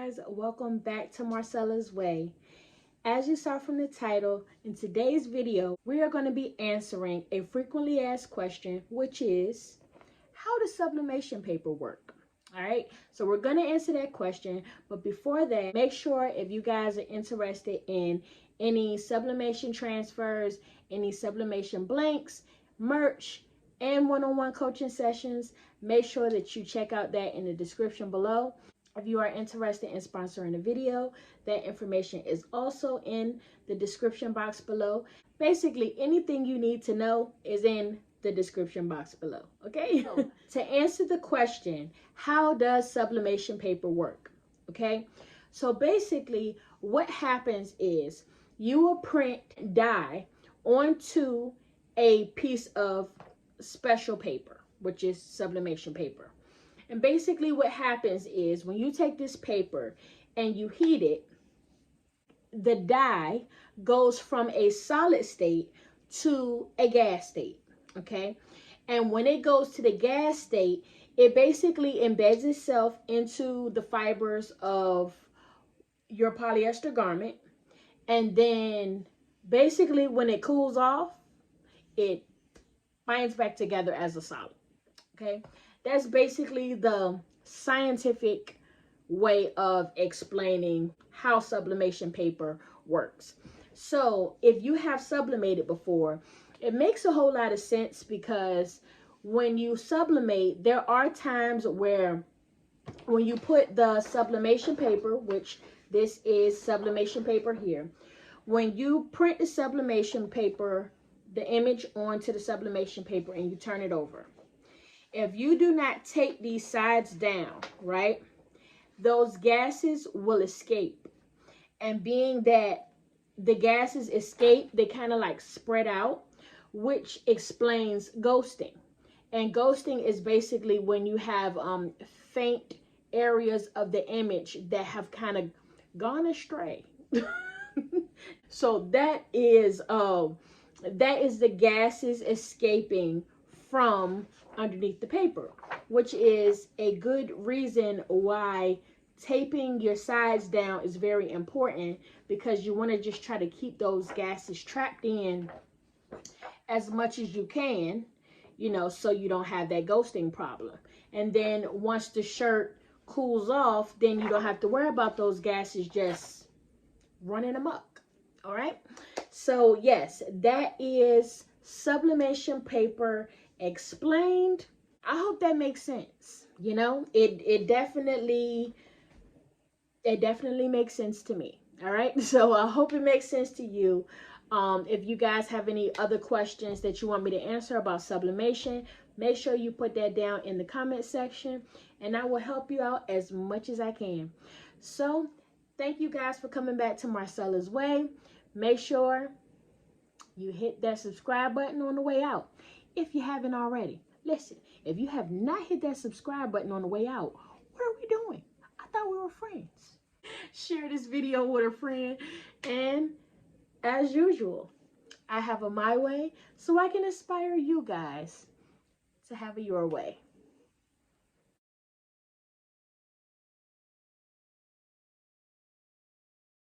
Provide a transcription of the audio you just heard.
guys, welcome back to Marcella's Way. As you saw from the title, in today's video, we are going to be answering a frequently asked question, which is, how does sublimation paper work? All right, so we're going to answer that question, but before that, make sure if you guys are interested in any sublimation transfers, any sublimation blanks, merch, and one-on-one coaching sessions, make sure that you check out that in the description below. If you are interested in sponsoring a video, that information is also in the description box below. Basically, anything you need to know is in the description box below, okay? To answer the question, how does sublimation paper work? Okay, so basically what happens is you will print dye onto a piece of special paper, which is sublimation paper. And basically what happens is when you take this paper and you heat it, the dye goes from a solid state to a gas state, okay? And when it goes to the gas state, it basically embeds itself into the fibers of your polyester garment. And then basically when it cools off, it binds back together as a solid, okay? That's basically the scientific way of explaining how sublimation paper works. So if you have sublimated before, it makes a whole lot of sense, because when you sublimate, there are times where when you put the sublimation paper, which this is sublimation paper here, when you print the sublimation paper, the image onto the sublimation paper, and you turn it over, if you do not take these sides down, right, those gases will escape. And being that the gases escape, they kind of like spread out, which explains ghosting. And ghosting is basically when you have faint areas of the image that have kind of gone astray. So that is the gases escaping from underneath the paper, which is a good reason why taping your sides down is very important, because you want to just try to keep those gases trapped in as much as you can, you know, so you don't have that ghosting problem. And then once the shirt cools off, then you don't have to worry about those gases just running amok. All right, so yes, that is sublimation paper explained. I hope that makes sense. You know, it definitely makes sense to me. All right, so I hope it makes sense to you. If you guys have any other questions that you want me to answer about sublimation, make sure you put that down in the comment section, and I will help you out as much as I can. So thank you guys for coming back to Marcella's Way. Make sure you hit that subscribe button on the way out if you haven't already. Listen, if you have not hit that subscribe button on the way out, what are we doing? I thought we were friends. Share this video with a friend. And as usual, I have a my way, so I can inspire you guys to have a your way.